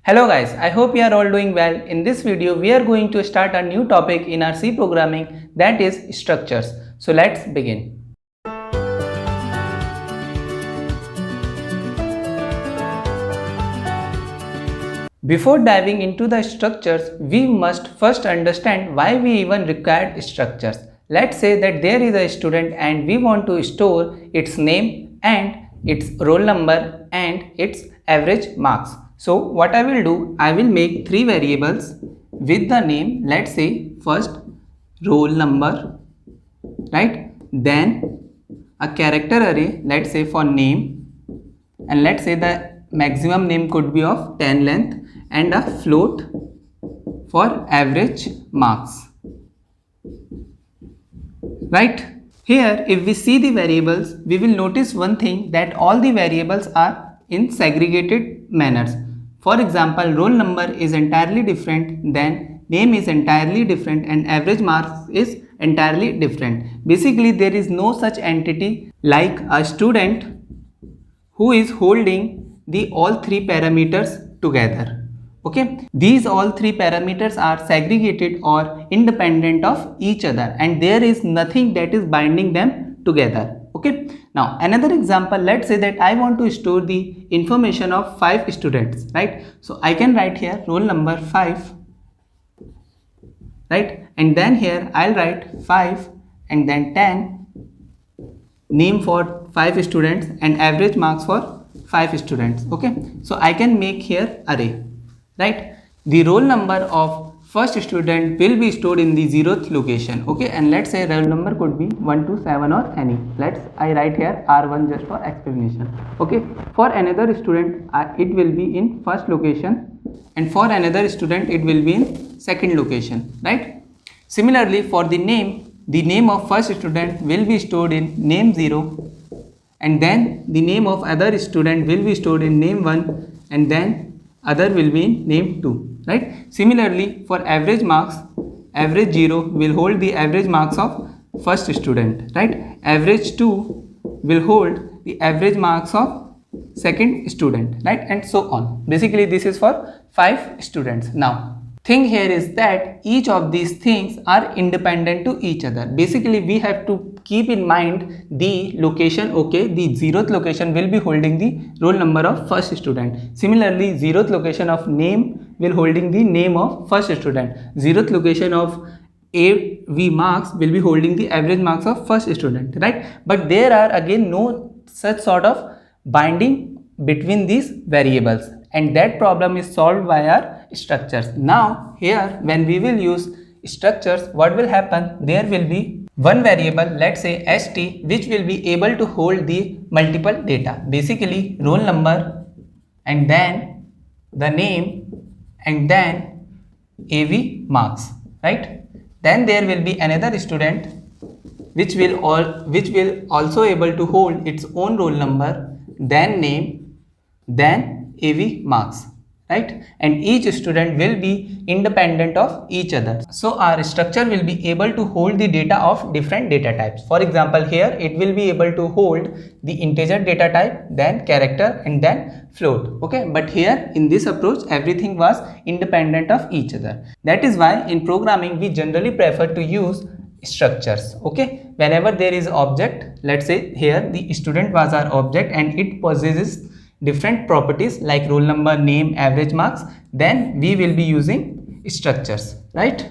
Hello guys, I hope you are all doing well. In this video, we are going to start a new topic in our C programming, that is structures. So let's begin. Before diving into the structures, we must first understand why we even require structures. Let's say that there is a student and we want to store its name and its roll number and its average marks. So what I will do, I will make three variables with the name. Let's say first roll number, right? Then a character array, let's say for name, and let's say the maximum name could be of 10 length, and a float for average marks, right? Here if we see the variables, we will notice one thing, that all the variables are in segregated manners. For example, roll number is entirely different, then name is entirely different, and average marks is entirely different. Basically there is no such entity like a student who is holding the all three parameters together. Okay, these all three parameters are segregated or independent of each other, and there is nothing that is binding them together. Okay, now another example, let's say that I want to store the information of 5 students, right? So I can write here roll number 5, right? And then here I'll write 5 and then 10, name for 5 students and average marks for 5 students. Okay, so I can make here array, right? The roll number of first student will be stored in the 0th location. Okay, and let's say roll number could be 1 to 7 or any. I write here R1 just for explanation. Okay, for another student it will be in first location, and for another student it will be in second location, right? Similarly for the name of first student will be stored in name 0, and then the name of other student will be stored in name 1, and then other will be in name 2, right? Similarly for average marks, average 0 will hold the average marks of first student, right? Average 2 will hold the average marks of second student, right? And so on. Basically this is for 5 students. Now thing here is that each of these things are independent to each other. Basically we have to keep in mind the location. Okay, the 0th location will be holding the roll number of first student. Similarly 0th location of name will holding the name of first student. 0th location of AV marks will be holding the average marks of first student, right? But there are again no such sort of binding between these variables, and that problem is solved by our structures. Now here when we will use structures, what will happen, there will be one variable, let's say st, which will be able to hold the multiple data, basically roll number and then the name and then AV marks, right? Then there will be another student which will also able to hold its own roll number, then name, then AV marks, right? And each student will be independent of each other. So our structure will be able to hold the data of different data types. For example, here it will be able to hold the integer data type, then character and then float. Okay, but here in this approach everything was independent of each other. That is why in programming we generally prefer to use structures. Okay, whenever there is object, let's say here the student was our object and it possesses different properties like roll number, name, average marks, then we will be using structures, right?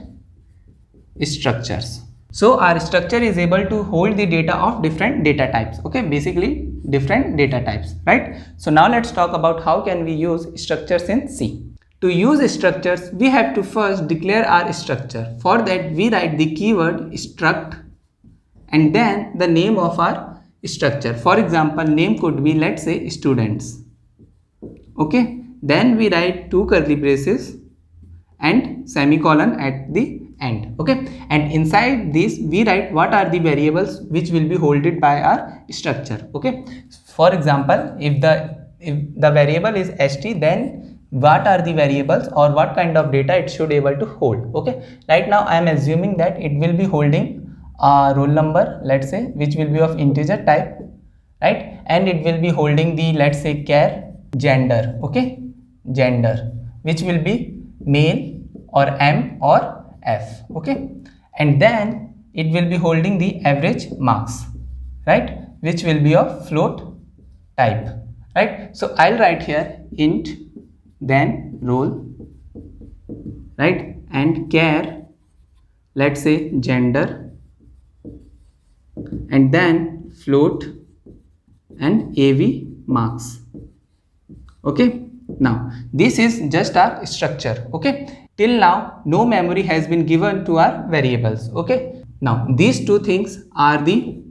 Structures. So our structure is able to hold the data of different data types. Okay, basically different data types, right? So now let's talk about how can we use structures in C. To use structures, we have to first declare our structure. For that we write the keyword struct and then the name of our structure. For example, name could be, let's say, students. Okay, then we write 2 curly braces and semicolon at the end. Okay, and inside this we write what are the variables which will be holded by our structure. Okay, for example, if the variable is st, then what are the variables or what kind of data it should able to hold. Okay, right now I am assuming that it will be holding roll number, let's say, which will be of integer type, right? And it will be holding the, let's say, char gender. Okay, gender. which will be male or M or F, okay, and then it will be holding the average marks, right, which will be of float type, right. So I'll write here int, then roll, right, and char, let's say gender, and then float and AV marks, okay. Now this is just our structure, okay. Till now no memory has been given to our variables, okay. Now these two things are the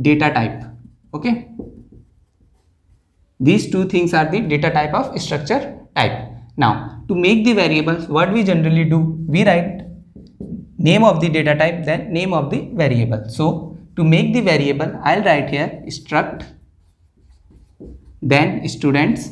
data type, okay. These two things are the data type of structure type. Now to make the variables, what we generally do, we write name of the data type, then name of the variable. So to make the variable, I'll write here struct, then students,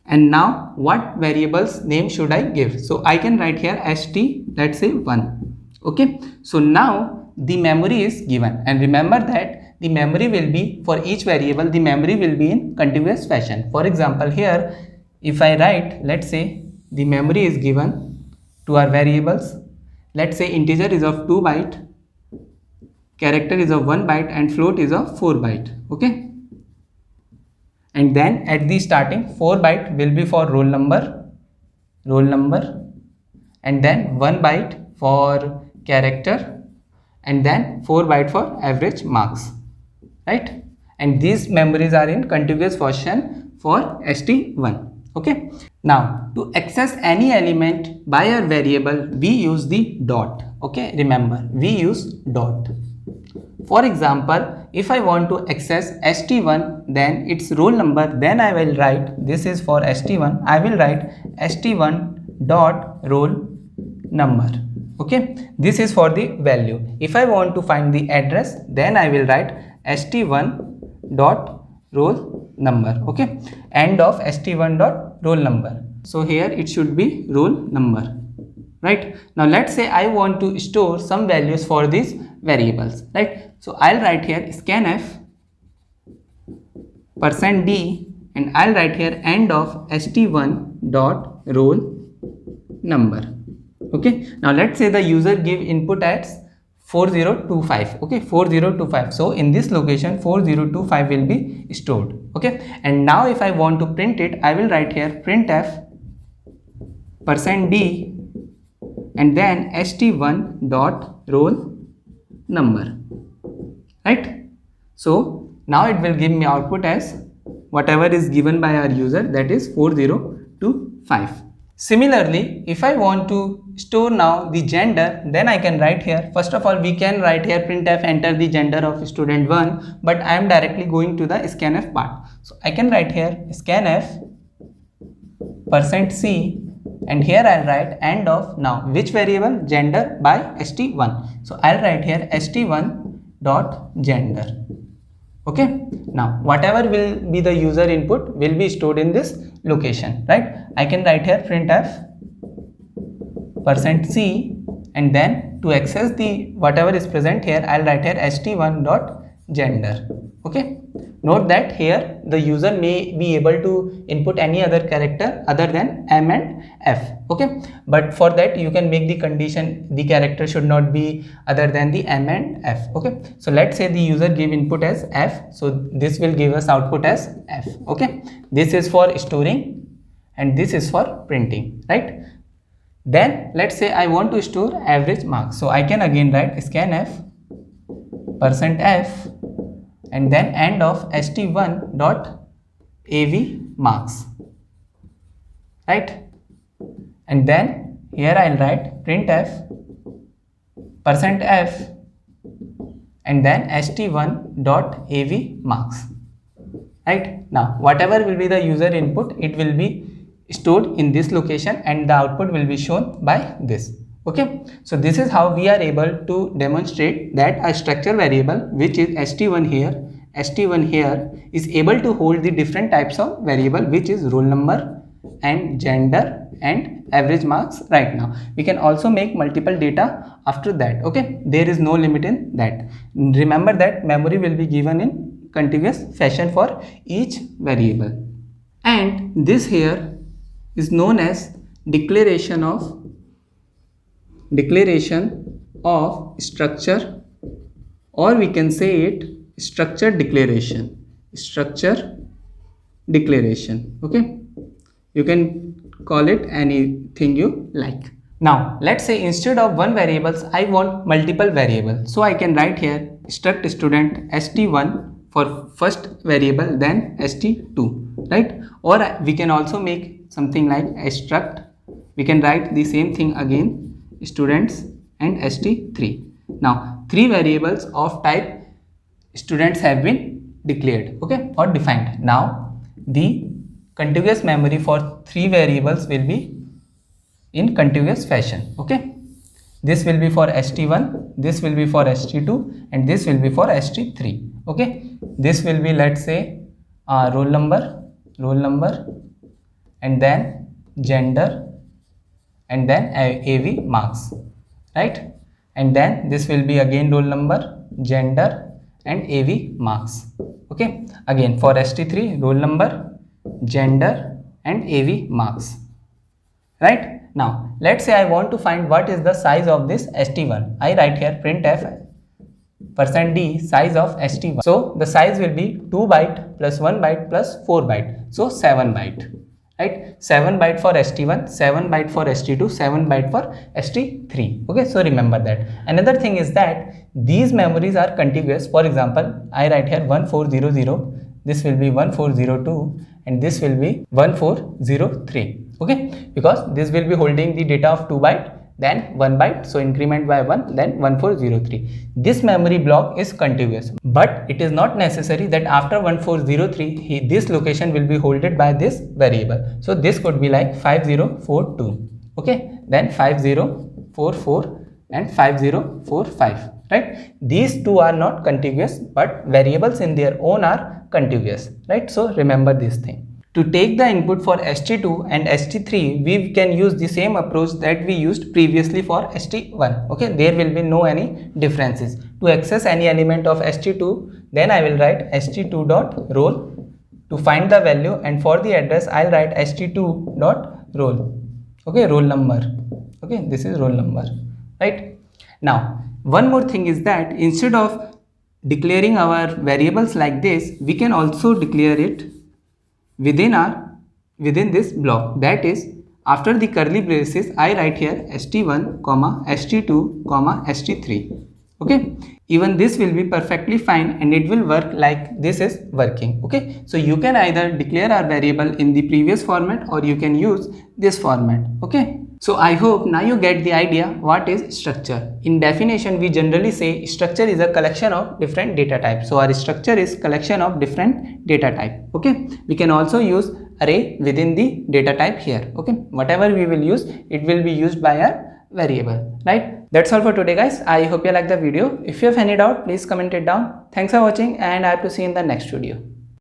and now what variables name should I give? So I can write here st, let's say 1, okay. So now the memory is given, and remember that the memory will be, for each variable the memory will be in continuous fashion. For example, here if I write, let's say the memory is given to our variables, let's say integer is of 2 byte, character is of 1 byte, and float is of 4 byte, okay. And then at the starting 4 byte will be for roll number, and then 1 byte for character, and then 4 byte for average marks, right. And these memories are in contiguous fashion for st1, okay. Now to access any element by a variable, we use the dot, okay. Remember, we use dot. For example, if I want to access st1, then its roll number, then I will write, this is for st1, I will write st1 dot roll number, okay. This is for the value. If I want to find the address, then I will write st1 dot roll number, okay. End of st1 dot roll number. So here it should be roll number, right. Now let's say I want to store some values for these variables, right. So I'll write here scanf %d, and I'll write here end of st1 dot roll number, okay. Now let's say the user give input as 4025, okay, 4025. So in this location 4025 will be stored, okay. And now if I want to print it, I will write here printf %d, and then st1 dot roll number, right. So now it will give me output as whatever is given by our user, that is 4025. Similarly, if I want to store now the gender, then I can write here, first of all we can write here printf enter the gender of student 1, but I am directly going to the scanf part. So I can write here scanf %c, and here I'll write end of, now which variable, gender by st1. So I'll write here st1 dot gender, okay. Now whatever will be the user input will be stored in this location, right. I can write here printf %c, and then to access the whatever is present here, I'll write here st1 dot gender, okay. Note that here the user may be able to input any other character other than M and F, okay. But for that you can make the condition the character should not be other than the M and F, okay. So let's say the user give input as F, so this will give us output as F, okay. This is for storing and this is for printing, right. Then let's say I want to store average marks, so I can again write scanf %f, and then end of st1 dot av marks, right. And then here I'll write printf %f, and then st1 dot av marks, right. Now whatever will be the user input, it will be stored in this location and the output will be shown by this, okay. So this is how we are able to demonstrate that a structure variable, which is st1 here is able to hold the different types of variable, which is roll number and gender and average marks. Right now we can also make multiple data after that, okay. There is no limit in that. Remember that memory will be given in contiguous fashion for each variable. And this here is known as declaration of structure, or we can say it structure declaration. Okay, you can call it anything you like. Now let's say instead of one variables I want multiple variables, so I can write here struct student st1 for first variable, then st2, right? Or we can also make something like a struct, we can write the same thing again, students and st3. Now three variables of type students have been declared, okay, or defined. Now the contiguous memory for three variables will be in contiguous fashion, okay. This will be for st1, this will be for st2, and this will be for st3, okay. This will be, let's say, roll number, and then gender, and then AV marks, right? And then this will be again roll number, gender, and AV marks, okay. Again for st3, roll number, gender, and AV marks, right? Now let's say I want to find what is the size of this st1. I write here printf %d size of st1. So the size will be 2 byte plus 1 byte plus 4 byte, so 7 byte, right? 7 byte for st1, 7 byte for st2, 7 byte for st3, okay. So remember that. Another thing is that these memories are contiguous. For example, I write here 1400, this will be 1402, and this will be 1403, okay, because this will be holding the data of 2 byte, then 1 byte, so increment by 1, then 1403. This memory block is contiguous, but it is not necessary that after 1403 this location will be holded by this variable. So this could be like 5042, okay, then 5044 and 5045, right? These two are not contiguous, but variables in their own are contiguous, right? So remember this thing. To take the input for st2 and st3, we can use the same approach that we used previously for st1, okay. There will be no any differences. To access any element of st2, then I will write st2.roll to find the value, and for the address I'll write st2.roll, okay, roll number, okay, this is roll number, right? Now one more thing is that instead of declaring our variables like this, we can also declare it within this block. That is, after the curly braces I write here st1 st2 st3, okay. Even this will be perfectly fine and it will work like this is working, okay. So you can either declare our variable in the previous format or you can use this format, okay. So I hope now you get the idea what is structure. In definition we generally say structure is a collection of different data types. So our structure is collection of different data type, okay. We can also use array within the data type here, okay. Whatever we will use, it will be used by our variable, right? That's all for today guys. I hope you like the video. If you have any doubt, please comment it down. Thanks for watching and I have to see you in the next video.